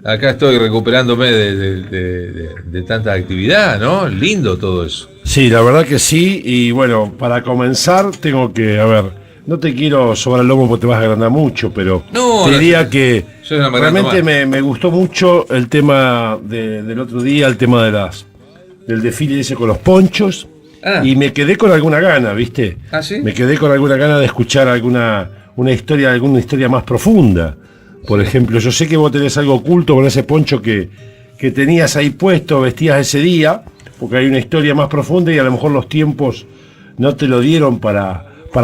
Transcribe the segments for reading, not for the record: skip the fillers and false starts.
Acá estoy recuperándome de tanta actividad, ¿no? Lindo todo eso. Sí, la verdad que sí. Y bueno, para comenzar tengo que, a ver, no te quiero sobrar el lomo porque te vas a agrandar mucho, pero No, te no, diría que yo no me agrando realmente me gustó mucho el tema del otro día, el tema del desfile ese con los ponchos. Ah. Y me quedé con alguna gana, ¿viste? ¿Ah, sí? Me quedé con alguna gana de escuchar alguna historia más profunda. Por ejemplo, yo sé que vos tenés algo oculto con ese poncho que tenías ahí puesto, vestías ese día, porque hay una historia más profunda y a lo mejor los tiempos no te lo dieron para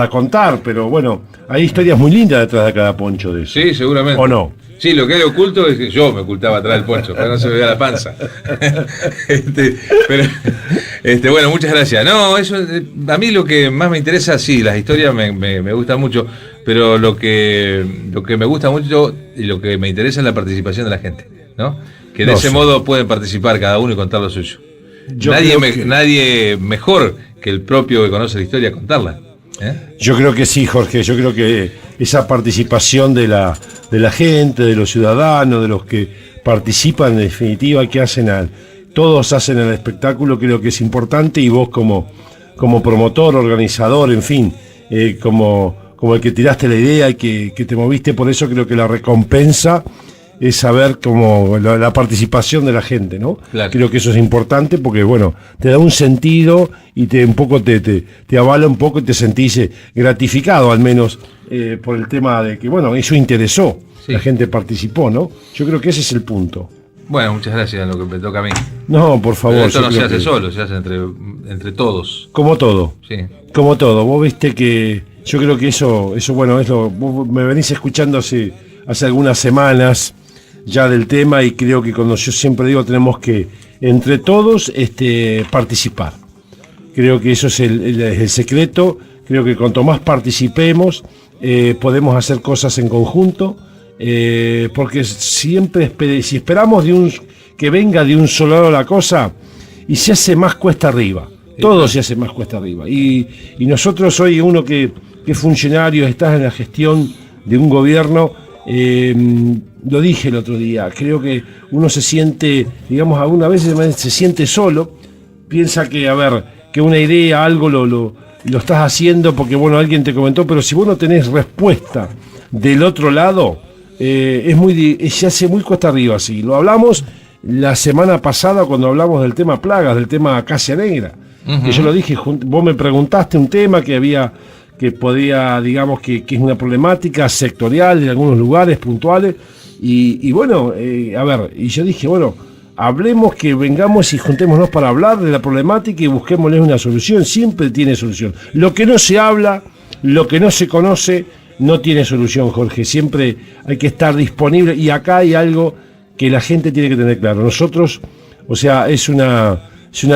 contar, pero bueno, hay historias muy lindas detrás de cada poncho de eso. Sí, seguramente. ¿O no? Sí, lo que hay oculto es que yo me ocultaba atrás del poncho, para no se me vea la panza. Bueno, muchas gracias. No, eso, a mí lo que más me interesa, sí, las historias me gustan mucho, pero lo que me gusta mucho y lo que me interesa es la participación de la gente, ¿no? Que de ese modo pueden participar cada uno y contar lo suyo. Nadie mejor que el propio que conoce la historia contarla. Yo creo que sí, Jorge, yo creo que esa participación de la gente, de los ciudadanos, de los que participan en definitiva, que todos hacen el espectáculo, creo que es importante, y vos como promotor, organizador, en fin, como el que tiraste la idea y que te moviste por eso, creo que la recompensa es saber como la participación de la gente, ¿no? Claro. Creo que eso es importante porque, bueno, te da un sentido y te avala un poco y te sentís gratificado, al menos, por el tema de que, bueno, eso interesó, sí. La gente participó, ¿no? Yo creo que ese es el punto. Bueno, muchas gracias en lo que me toca a mí. No, por favor. Pero esto no se hace solo, se hace entre todos. Como todo. Sí. Como todo. Vos viste que yo creo que eso bueno, vos me venís escuchando hace algunas semanas ya del tema, y creo que cuando yo siempre digo tenemos que entre todos participar. Creo que eso es el secreto. Creo que cuanto más participemos podemos hacer cosas en conjunto, porque siempre si esperamos que venga de un solo lado la cosa, y se hace más cuesta arriba. Todo se hace más cuesta arriba. Y nosotros hoy, uno que es funcionario, estás en la gestión de un gobierno, lo dije el otro día, creo que uno se siente, digamos, algunas veces se siente solo, piensa que, que una idea, algo lo estás haciendo porque, bueno, alguien te comentó, pero si vos no tenés respuesta del otro lado, se hace muy cuesta arriba, así. Lo hablamos la semana pasada cuando hablamos del tema plagas, del tema acacia negra, que yo lo dije, vos me preguntaste un tema que podía, digamos, que es una problemática sectorial en algunos lugares puntuales, y bueno, y yo dije, bueno, hablemos, que vengamos y juntémonos para hablar de la problemática y busquémosle una solución. Siempre tiene solución. Lo que no se habla, lo que no se conoce, no tiene solución, Jorge. Siempre hay que estar disponible, y acá hay algo que la gente tiene que tener claro. Nosotros, o sea, es una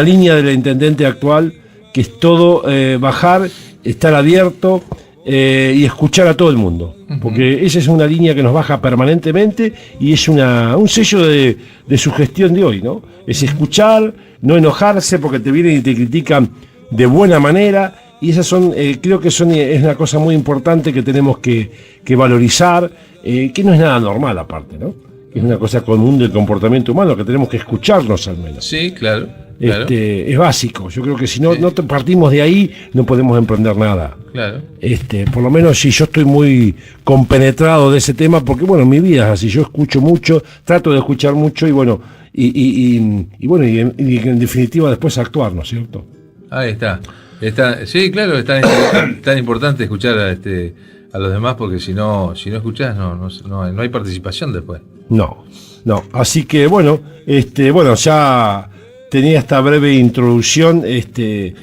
línea del intendente actual, que es todo bajar, estar abierto y escuchar a todo el mundo, porque esa es una línea que nos baja permanentemente, y es un sello de su gestión de hoy, ¿no? Es escuchar, no enojarse porque te vienen y te critican de buena manera, y esas son, creo que es una cosa muy importante que tenemos que valorizar, que no es nada normal aparte, ¿no? Es una cosa común del comportamiento humano, que tenemos que escucharnos al menos. Sí, claro. Es básico. Yo creo que si no partimos de ahí, no podemos emprender nada. Claro. Por lo menos si yo estoy muy compenetrado de ese tema, porque bueno, mi vida es así, yo escucho mucho, trato de escuchar mucho, y bueno, y en definitiva después actuar, ¿no es cierto? Ahí está. Sí, claro, es tan importante escuchar a los demás, porque si no escuchás, no hay participación después. No. Así que bueno, ya tenía esta breve introducción, ¿de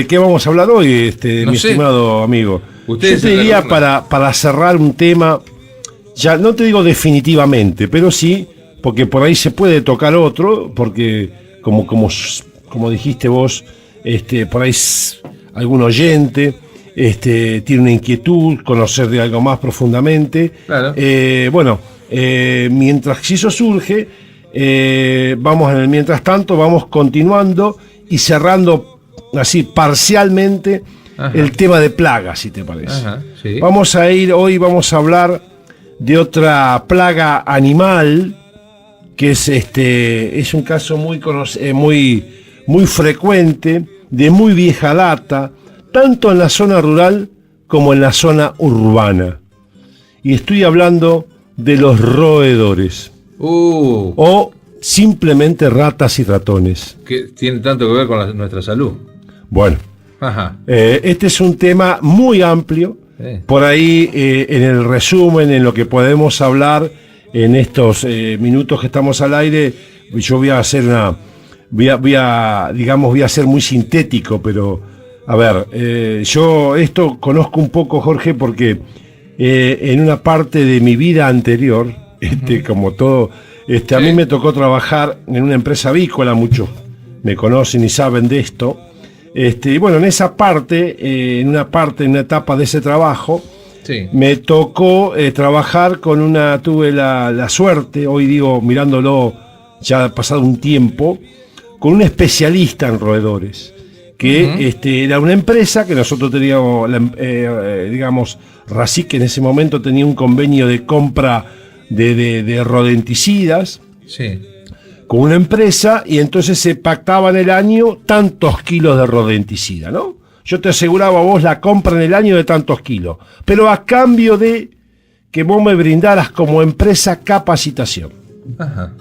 qué vamos a hablar hoy, mi estimado amigo? Yo te diría, para cerrar un tema, ya no te digo definitivamente, pero sí, porque por ahí se puede tocar otro, porque como dijiste vos, por ahí algún oyente tiene una inquietud, conocer de algo más profundamente. Claro. Mientras si eso surge, mientras tanto vamos continuando y cerrando así parcialmente el tema de plagas, si te parece. Sí. Hoy vamos a hablar de otra plaga animal, que es un caso muy frecuente, de muy vieja data, tanto en la zona rural como en la zona urbana. Y estoy hablando de los roedores. O simplemente ratas y ratones. Que tiene tanto que ver con nuestra salud. Bueno, Ajá. Este es un tema muy amplio. Por ahí, en el resumen, en lo que podemos hablar en estos minutos que estamos al aire, yo voy a hacer voy a ser muy sintético, pero a ver, yo esto conozco un poco, Jorge, porque en una parte de mi vida anterior, como todo, a mí me tocó trabajar en una empresa avícola, muchos me conocen y saben de esto. Y bueno, en esa parte, en una etapa de ese trabajo, me tocó trabajar tuve la suerte, hoy digo, mirándolo, ya ha pasado un tiempo, con un especialista en roedores, que era una empresa que nosotros teníamos, digamos, RACIC en ese momento tenía un convenio de compra de rodenticidas. Sí. Con una empresa, y entonces se pactaba en el año tantos kilos de rodenticida, ¿no? Yo te aseguraba a vos la compra en el año de tantos kilos, pero a cambio de que vos me brindaras como empresa capacitación. Ajá.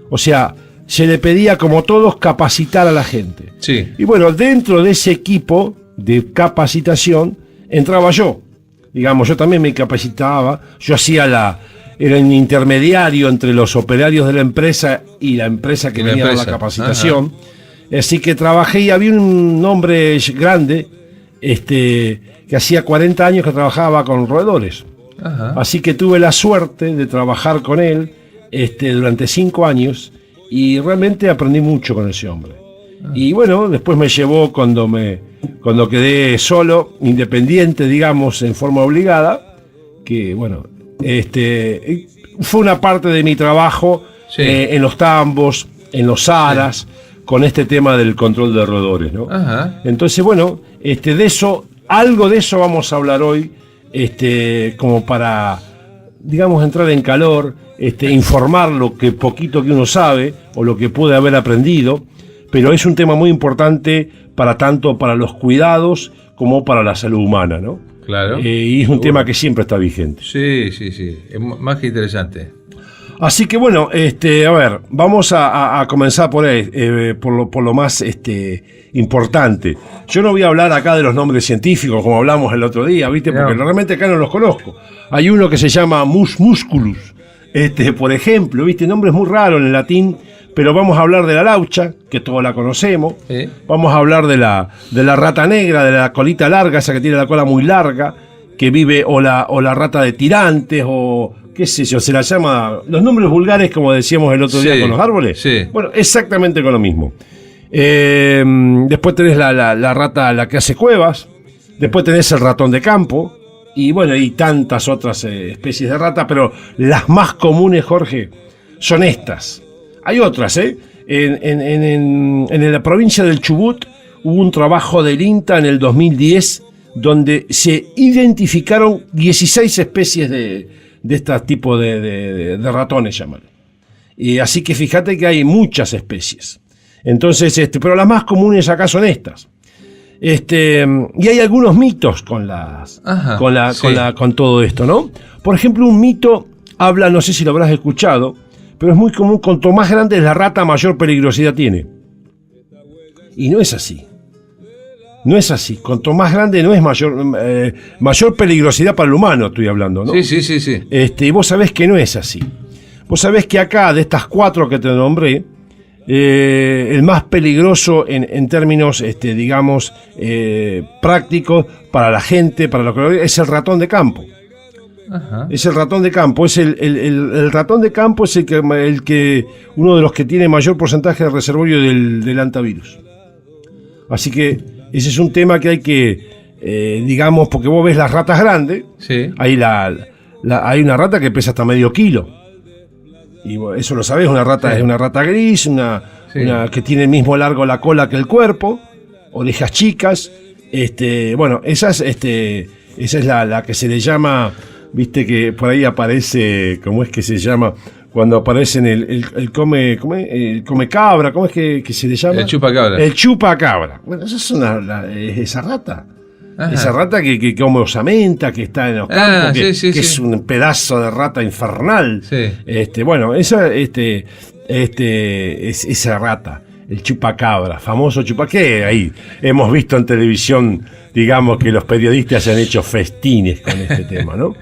O sea, se le pedía, como todos, capacitar a la gente. Sí. Y bueno, dentro de ese equipo de capacitación entraba yo. Digamos, yo también me capacitaba, yo era un intermediario entre los operarios de la empresa y la empresa que venía a dar la capacitación. Ajá. Así que trabajé, y había un hombre grande que hacía 40 años que trabajaba con roedores. Ajá. Así que tuve la suerte de trabajar con él durante 5 años, y realmente aprendí mucho con ese hombre. Ajá. Y bueno, después me llevó cuando quedé solo, independiente, digamos, en forma obligada, que bueno, fue una parte de mi trabajo en los tambos, en los aras, con este tema del control de roedores, ¿no? Ajá. Entonces, bueno, algo de eso vamos a hablar hoy, como para, digamos, entrar en calor, informar lo que poquito que uno sabe o lo que puede haber aprendido, pero es un tema muy importante tanto para los cuidados como para la salud humana, ¿no? Claro. Y es un tema que siempre está vigente. Sí. Es más que interesante. Así que bueno, a ver, vamos a comenzar por ahí, por lo más importante. Yo no voy a hablar acá de los nombres científicos como hablamos el otro día, ¿viste? Porque realmente acá no los conozco. Hay uno que se llama Mus musculus, por ejemplo, ¿viste? Nombres muy raros en el latín, pero vamos a hablar de la laucha, que todos la conocemos. Vamos a hablar de la rata negra, de la colita larga, esa que tiene la cola muy larga, que vive, o la rata de tirantes, o qué sé yo, se la llama, los nombres vulgares, como decíamos el otro día con los árboles. Sí. Bueno, exactamente con lo mismo. Después tenés la rata, la que hace cuevas. Después tenés el ratón de campo. Y bueno, y tantas otras especies de rata, pero las más comunes, Jorge, son estas. Hay otras, en la provincia del Chubut hubo un trabajo del INTA en el 2010 donde se identificaron 16 especies de este tipo de ratones, llaman. Y así que fíjate que hay muchas especies. Entonces, pero las más comunes acá son estas. Y hay algunos mitos con todo esto, ¿no? Por ejemplo, un mito habla, no sé si lo habrás escuchado, pero es muy común: cuanto más grande es la rata, mayor peligrosidad tiene. Y no es así. No es así. Cuanto más grande no es mayor peligrosidad para el humano, estoy hablando, ¿no? Sí. Y vos sabés que no es así. Vos sabés que acá, de estas 4 que te nombré, el más peligroso en términos, digamos, prácticos para la gente, para los que es el ratón de campo. Ajá. Es el ratón de campo, el ratón de campo es el que uno de los que tiene mayor porcentaje de reservorio del hantavirus. Así que ese es un tema que hay que, digamos, porque vos ves las ratas grandes, hay una rata que pesa hasta medio kilo. Y eso lo sabés, una rata es una rata gris, una que tiene el mismo largo la cola que el cuerpo, orejas chicas. Bueno, esa es la que se le llama. Viste que por ahí aparece, ¿cómo es que se llama? cuando aparecen el come cabra, ¿cómo es que se le llama? El chupacabra. El chupacabra. Bueno, esa es esa rata. Ajá. Esa rata que come osamenta, que está en los campos, que sí. es un pedazo de rata infernal. Sí. Bueno, esa es esa rata, el chupacabra, famoso que ahí hemos visto en televisión, digamos que los periodistas se han hecho festines con este tema, ¿no?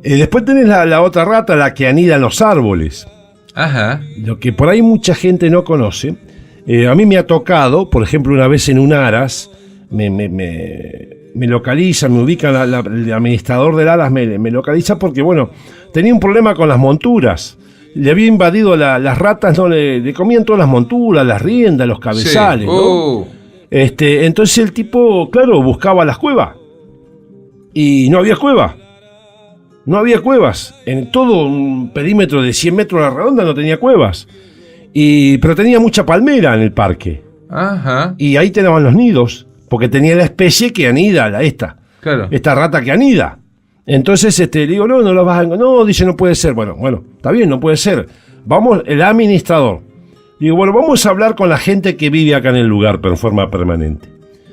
Después tenés la otra rata, la que anida en los árboles. Ajá. Lo que por ahí mucha gente no conoce. A mí me ha tocado, por ejemplo, una vez en un aras, me localiza, me ubica el administrador del aras, me localiza porque, bueno, tenía un problema con las monturas. Le había invadido las ratas, no le comían todas las monturas, las riendas, los cabezales, sí. ¿no? Entonces el tipo, claro, buscaba las cuevas. Y no había cueva. No había cuevas. En todo un perímetro de 100 metros a la redonda no tenía cuevas. Pero tenía mucha palmera en el parque. Ajá. Y ahí tenían los nidos, porque tenía la especie que anida, Claro. esta rata que anida. Entonces le digo, no lo vas a... No, dice, no puede ser. Bueno, está bien, no puede ser. Vamos, el administrador. Digo, bueno, vamos a hablar con la gente que vive acá en el lugar, pero en forma permanente.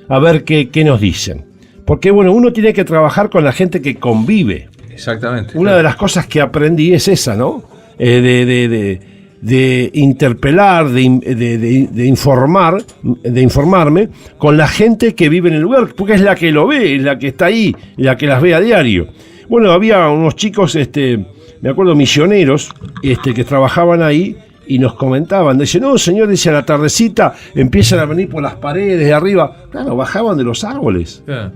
A ver qué nos dicen. Porque, bueno, uno tiene que trabajar con la gente que convive. Exactamente. Una de las cosas que aprendí es esa, ¿no? De interpelar, de informarme con la gente que vive en el lugar, porque es la que lo ve, es la que está ahí, la que las ve a diario. Bueno, había unos chicos, me acuerdo, misioneros, que trabajaban ahí y nos comentaban, dice, no, señor, dice, a la tardecita empiezan a venir por las paredes de arriba. Claro, bajaban de los árboles. Yeah.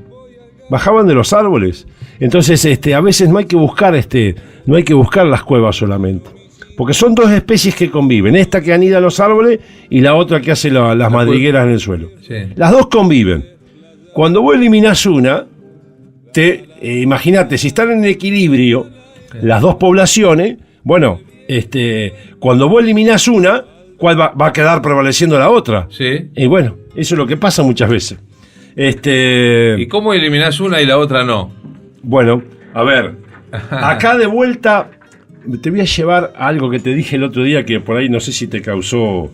Bajaban de los árboles. Entonces, a veces no hay que buscar las cuevas solamente. Porque son dos especies que conviven. Esta que anida en los árboles y la otra que hace las madrigueras en el suelo. Sí. Las dos conviven. Cuando vos eliminás una, imagínate, si están en equilibrio las dos poblaciones, bueno, cuando vos eliminás una, ¿cuál va a quedar prevaleciendo la otra? Sí. Y bueno, eso es lo que pasa muchas veces. ¿Y cómo eliminás una y la otra no? Bueno, a ver, acá de vuelta te voy a llevar a algo que te dije el otro día que por ahí no sé si te causó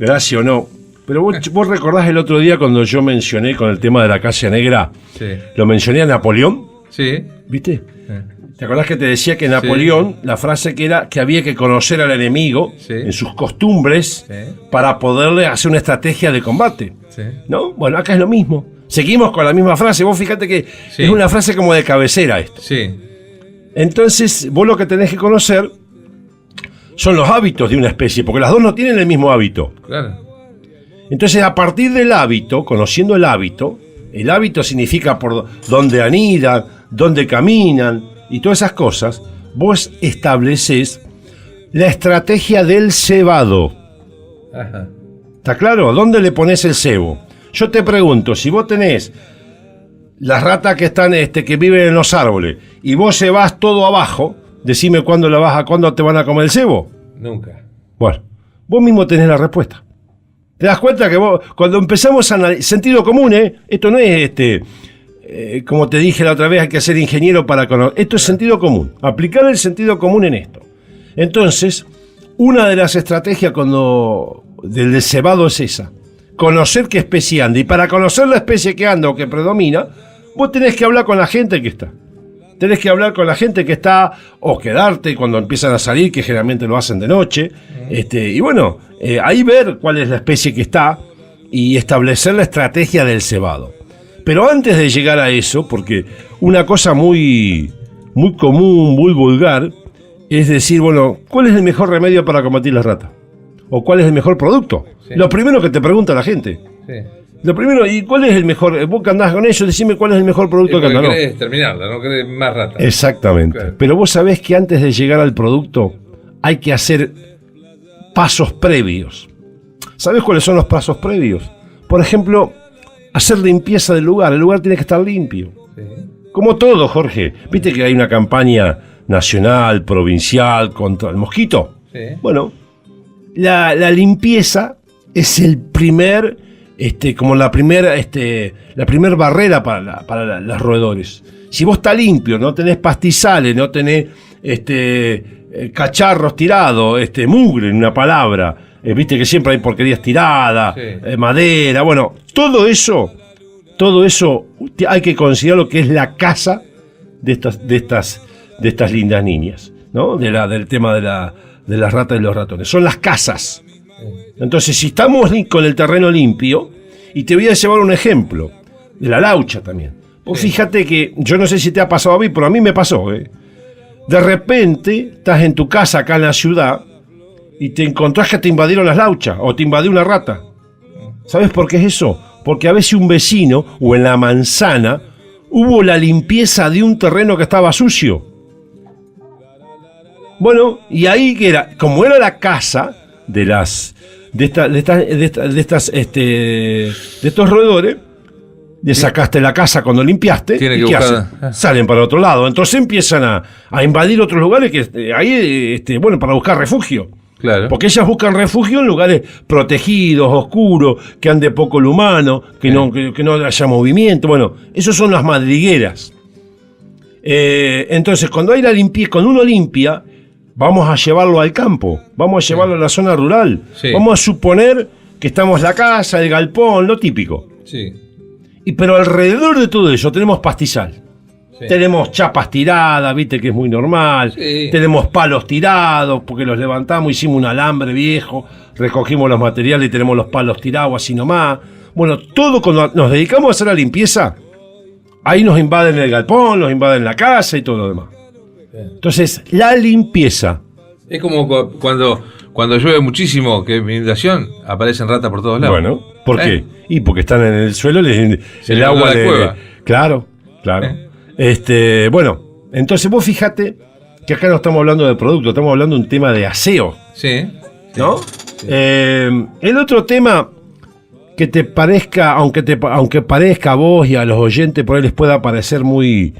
gracia o no, pero vos recordás el otro día cuando yo mencioné con el tema de la Acacia Negra, sí. Lo mencioné a Napoleón, Sí. ¿viste? Sí. ¿Te acordás que te decía que Napoleón, la frase que era que había que conocer al enemigo Sí. en sus costumbres Sí. para poderle hacer una estrategia de combate? Sí. ¿No? Bueno, acá es lo mismo. Seguimos con la misma frase. Vos fíjate que Sí. es una frase como de cabecera esto. Sí. Entonces, vos lo que tenés que conocer son los hábitos de una especie, porque las dos no tienen el mismo hábito. Claro. Entonces, a partir del hábito, conociendo el hábito significa por dónde anidan, dónde caminan y todas esas cosas, vos estableces la estrategia del cebado. Ajá. ¿Está claro? ¿Dónde le pones el cebo? Yo te pregunto, si vos tenés las ratas que están, que viven en los árboles, y vos cebás todo abajo, decime cuándo te van a comer el cebo. Nunca. Bueno, vos mismo tenés la respuesta. ¿Te das cuenta que vos, cuando empezamos a analizar, sentido común, esto no es como te dije la otra vez, hay que ser ingeniero para conocer, esto es sentido común, aplicar el sentido común en esto. Entonces, una de las estrategias del cebado es esa, conocer qué especie anda, y para conocer la especie que anda o que predomina, vos tenés que hablar con la gente que está. Tenés que hablar con la gente que está, o quedarte cuando empiezan a salir, que generalmente lo hacen de noche. Y bueno, ahí ver cuál es la especie que está y establecer la estrategia del cebado. Pero antes de llegar a eso, porque una cosa muy, muy común, muy vulgar, es decir, bueno, ¿cuál es el mejor remedio para combatir la rata? ¿O cuál es el mejor producto? Sí. Lo primero que te pregunta la gente. Sí. Lo primero, ¿y cuál es el mejor? Vos que andás con ellos, decime cuál es el mejor producto que andás. No querés terminarla, no querés más rata. Exactamente. Claro. Pero vos sabés que antes de llegar al producto hay que hacer pasos previos. ¿Sabés cuáles son los pasos previos? Por ejemplo, hacer limpieza del lugar. El lugar tiene que estar limpio. Sí. Como todo, Jorge. ¿Viste que hay una campaña nacional, provincial contra el mosquito? Sí. Bueno, la limpieza es el primer... como la primera barrera para los roedores. Si vos estás limpio, no tenés pastizales, no tenés cacharros tirados, mugre en una palabra, viste que siempre hay porquerías tiradas, Sí. Madera, bueno, todo eso hay que considerar lo que es la casa de estas lindas niñas, ¿no? Del tema de las ratas y los ratones. Son las casas. Entonces, si estamos con el terreno limpio, y te voy a llevar un ejemplo, de la laucha también. Vos fíjate que, yo no sé si te ha pasado a mí, pero a mí me pasó, De repente, estás en tu casa acá en la ciudad, y te encontrás que te invadieron las lauchas, o te invadió una rata. ¿Sabes por qué es eso? Porque a veces un vecino, o en la manzana, hubo la limpieza de un terreno que estaba sucio. Bueno, y ahí que era, como era la casa de estos roedores, le sacaste la casa cuando limpiaste, Tiene ¿y que qué buscar- hacen? Salen para otro lado. Entonces empiezan a invadir otros lugares que ahí, para buscar refugio. Claro. Porque ellas buscan refugio en lugares protegidos, oscuros, que ande poco el humano, que no haya movimiento. Bueno, esos son las madrigueras. Entonces, cuando uno limpia, vamos a llevarlo al campo, vamos a llevarlo a la zona rural. Sí. Vamos a suponer que estamos en la casa, el galpón, lo típico. Sí. Pero alrededor de todo eso tenemos pastizal. Sí. Tenemos chapas tiradas, viste que es muy normal. Sí. Tenemos palos tirados, porque los levantamos, hicimos un alambre viejo, recogimos los materiales y tenemos los palos tirados así nomás. Bueno, todo cuando nos dedicamos a hacer la limpieza, ahí nos invaden el galpón, nos invaden la casa y todo lo demás. Entonces, la limpieza. Es como cuando llueve muchísimo, que es inundación, aparecen ratas por todos lados. Bueno, ¿por qué? Y porque están en el suelo, Se el le agua inunda la cueva. Claro. Bueno, entonces vos fíjate que acá no estamos hablando de producto, estamos hablando de un tema de aseo, Sí. ¿no? Sí. El otro tema que te parezca, aunque parezca a vos y a los oyentes por ahí les pueda parecer muy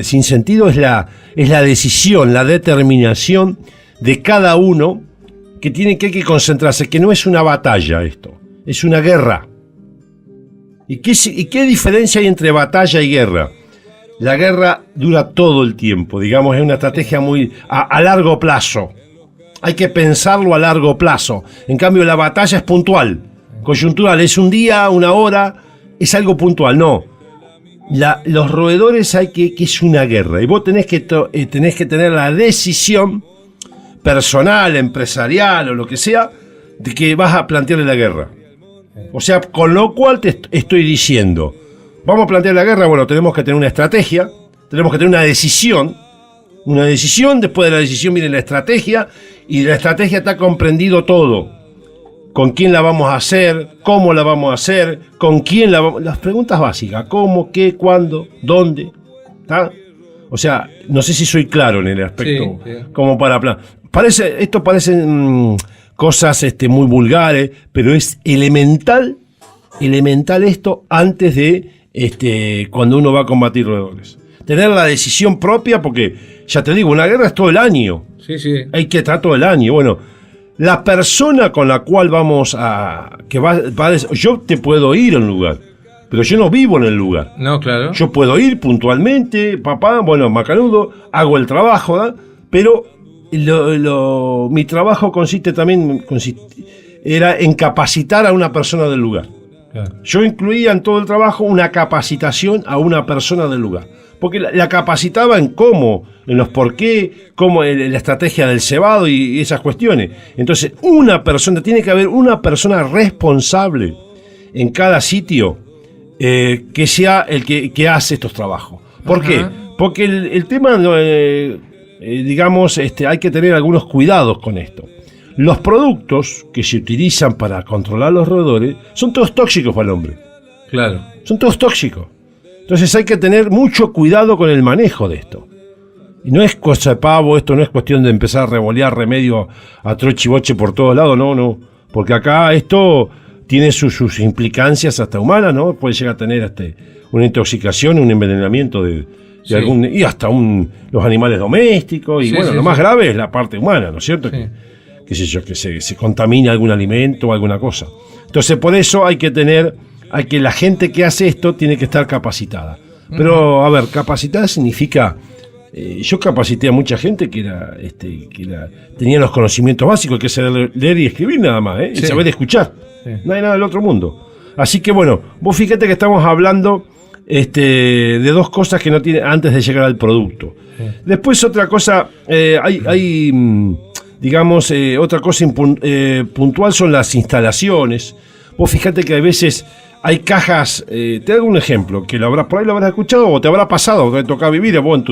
sin sentido, es la decisión, la determinación de cada uno que hay que concentrarse, que no es una batalla esto, es una guerra. ¿Y qué diferencia hay entre batalla y guerra? La guerra dura todo el tiempo, digamos, es una estrategia muy a largo plazo. Hay que pensarlo a largo plazo. En cambio, la batalla es puntual, coyuntural, es un día, una hora, es algo puntual. No, los roedores que es una guerra, y vos tenés que tener la decisión personal, empresarial o lo que sea, de que vas a plantearle la guerra. O sea, con lo cual te estoy diciendo, vamos a plantear la guerra, bueno, tenemos que tener una estrategia, tenemos que tener una decisión, después de la decisión viene la estrategia, y de la estrategia está comprendido todo. ¿Con quién la vamos a hacer? ¿Cómo la vamos a hacer? ¿Con quién la vamos a hacer? Las preguntas básicas, ¿cómo, qué, cuándo, dónde? ¿Está? O sea, no sé si soy claro en el aspecto, Sí. como para esto parecen cosas muy vulgares, pero es elemental esto antes de cuando uno va a combatir roedores. Tener la decisión propia, porque ya te digo, una guerra es todo el año. Sí, sí. Hay que estar todo el año. Bueno, la persona con la cual yo te puedo ir a un lugar, pero yo no vivo en el lugar. No, claro. Yo puedo ir puntualmente, macanudo, hago el trabajo, ¿da? Pero mi trabajo era en capacitar a una persona del lugar. Claro. Yo incluía en todo el trabajo una capacitación a una persona del lugar. Porque la capacitaba en cómo, en los por qué, cómo en la estrategia del cebado y esas cuestiones. Entonces, tiene que haber una persona responsable en cada sitio que sea el que hace estos trabajos. ¿Por qué? Porque el tema, hay que tener algunos cuidados con esto. Los productos que se utilizan para controlar los roedores son todos tóxicos para el hombre. Claro. Son todos tóxicos. Entonces hay que tener mucho cuidado con el manejo de esto. Y no es cosa de pavo, esto no es cuestión de empezar a revolear remedio a troche y boche por todos lados, no. Porque acá esto tiene sus implicancias hasta humanas, ¿no? Puede llegar a tener una intoxicación, un envenenamiento Sí. y hasta los animales domésticos. Y Sí, bueno, sí, lo sí. más grave es la parte humana, ¿no es cierto? Sí. Que se contamina algún alimento o alguna cosa. Entonces, por eso hay que la gente que hace esto tiene que estar capacitada. Pero, a ver, capacitar significa... yo capacité a mucha gente que tenía los conocimientos básicos, que es saber leer y escribir nada más, y saber escuchar. Sí. No hay nada del otro mundo. Así que bueno, vos fíjate que estamos hablando de dos cosas que no tiene antes de llegar al producto. Sí. Después otra cosa, digamos, otra cosa puntual son las instalaciones. Vos fíjate que a veces hay cajas, te hago un ejemplo, que por ahí lo habrás escuchado o te habrá pasado, o te toca vivir vos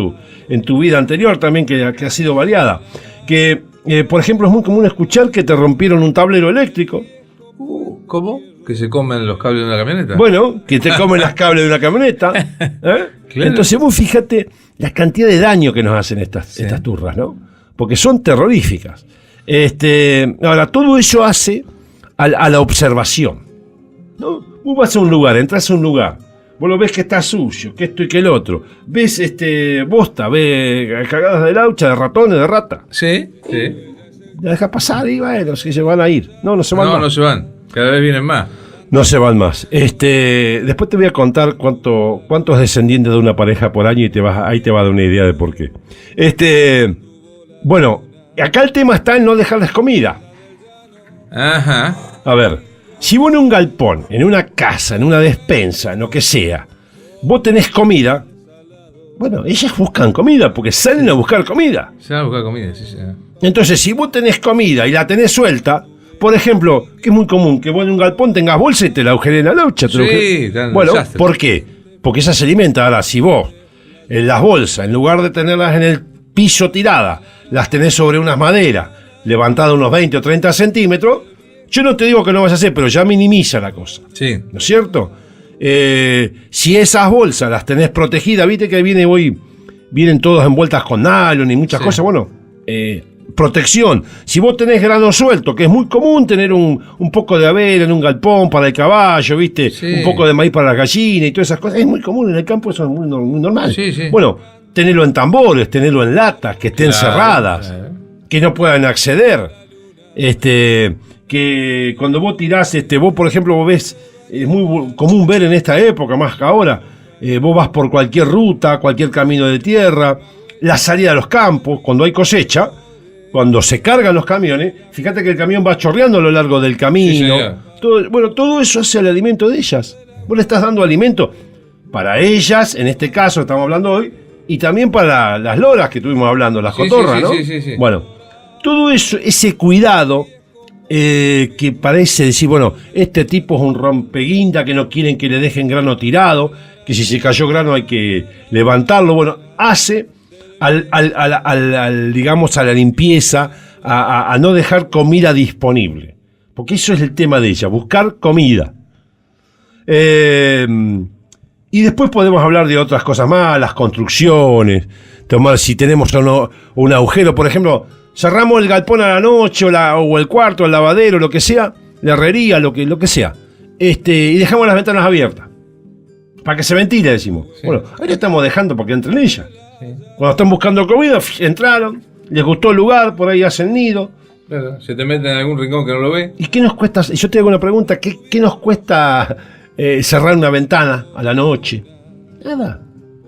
en tu vida anterior también, que ha sido variada. Que, por ejemplo, es muy común escuchar que te rompieron un tablero eléctrico. ¿Cómo? ¿Que se comen los cables de una camioneta? Bueno, que te comen los cables de una camioneta. Claro. Entonces vos fíjate la cantidad de daño que nos hacen estas turras, ¿no? Porque son terroríficas. Ahora, todo eso hace a la observación, ¿no? Vos vas a un lugar, entras a un lugar, vos lo ves que está sucio, que esto y que el otro. Ves bosta, ves cagadas de laucha, de ratones, de rata. Sí. La dejas pasar y bueno, si se van a ir. No se van más. No se van. Cada vez vienen más. No se van más. Después te voy a contar cuántos descendientes de una pareja por año y ahí te va a dar una idea de por qué. Bueno, acá el tema está en no dejarles comida. Ajá. A ver, si vos en un galpón, en una casa, en una despensa, en lo que sea, vos tenés comida, bueno, ellas buscan comida porque salen a buscar comida. Salen a buscar comida, sí. Entonces, si vos tenés comida y la tenés suelta, por ejemplo, que es muy común que vos en un galpón tengas bolsa y te la agujereen en la laucha. Sí, bueno, desastre. ¿Por qué? Porque esa se alimenta. Ahora, si vos en las bolsas, en lugar de tenerlas en el piso tiradas, las tenés sobre unas maderas, levantadas unos 20 o 30 centímetros, yo no te digo que no vas a hacer, pero ya minimiza la cosa. Sí. ¿No es cierto? Si esas bolsas las tenés protegidas, viste que vienen todas envueltas con nylon y muchas cosas, bueno, protección. Si vos tenés grano suelto, que es muy común tener un poco de avena en un galpón para el caballo, viste, un poco de maíz para la gallina y todas esas cosas, es muy común en el campo, eso es muy normal. Sí. Bueno, tenerlo en tambores, tenerlo en latas, que estén cerradas, que no puedan acceder. Que cuando vos tirás, vos por ejemplo, vos ves, es muy común ver en esta época, más que ahora, vos vas por cualquier ruta, cualquier camino de tierra, la salida de los campos, cuando hay cosecha, cuando se cargan los camiones, fíjate que el camión va chorreando a lo largo del camino. Todo eso hace el alimento de ellas. Vos le estás dando alimento para ellas, en este caso estamos hablando hoy, y también para las loras que estuvimos hablando, las cotorras, ¿no? Sí. Bueno, todo eso, ese cuidado que parece decir, bueno, este tipo es un rompeguinda que no quieren que le dejen grano tirado, que si se cayó grano hay que levantarlo, bueno, hace digamos, a la limpieza, a no dejar comida disponible, porque eso es el tema de ella, buscar comida. Y después podemos hablar de otras cosas más, las construcciones, si tenemos un agujero, por ejemplo, cerramos el galpón a la noche o el cuarto, el lavadero, lo que sea, la herrería, lo que sea, y dejamos las ventanas abiertas para que se ventile, decimos. Sí. Bueno, ahí le estamos dejando para que entren ellas. Sí. Cuando están buscando comida, entraron, les gustó el lugar, por ahí hacen nido. Claro, se te meten en algún rincón que no lo ve. ¿Y qué nos cuesta? Yo te hago una pregunta, ¿qué nos cuesta cerrar una ventana a la noche? Nada.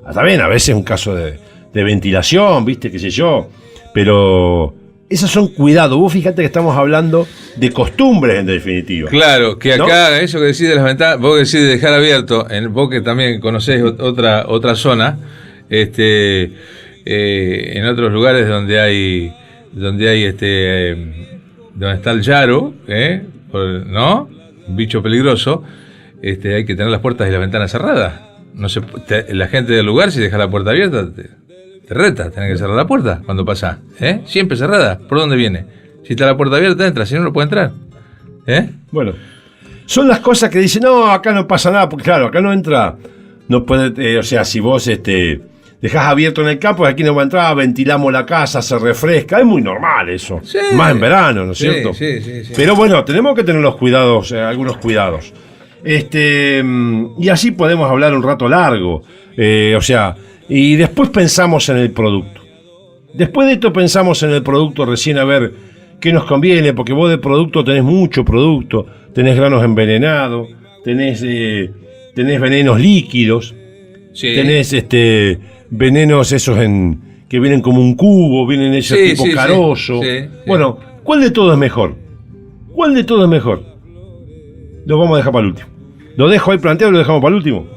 Está bien, a veces es un caso de ventilación, viste, qué sé yo, pero esos son cuidados. Vos fíjate que estamos hablando de costumbres, en definitiva. Claro, que acá, ¿no? Eso que decís de las ventanas, vos decís de dejar abierto, vos que también conocés otra zona, en otros lugares donde está el yaro, ¿no? Un bicho peligroso, hay que tener las puertas y las ventanas cerradas. La gente del lugar, si deja la puerta abierta, te reta, tenés que cerrar la puerta cuando pasás, siempre cerrada. ¿Por dónde viene? Si está la puerta abierta, entra, si no, no puede entrar. Bueno, son las cosas que dicen, no, acá no pasa nada, porque claro, acá no entra, no puede, si vos dejás abierto en el campo, aquí no va a entrar, ventilamos la casa, se refresca, es muy normal eso, sí, más en verano, ¿no es cierto? Sí. Pero bueno, tenemos que tener los cuidados, algunos cuidados. Y así podemos hablar un rato largo, y después pensamos en el producto. Después de esto pensamos en el producto recién a ver qué nos conviene, porque vos de producto tenés mucho producto, tenés granos envenenados, tenés venenos líquidos. Sí. tenés venenos esos que vienen como un cubo, vienen esos Sí, tipo sí, carozo. sí, sí. Bueno, ¿cuál de todo es mejor? ¿Cuál de todo es mejor? Lo vamos a dejar para el último. ¿Lo dejo ahí planteado o lo dejamos para el último?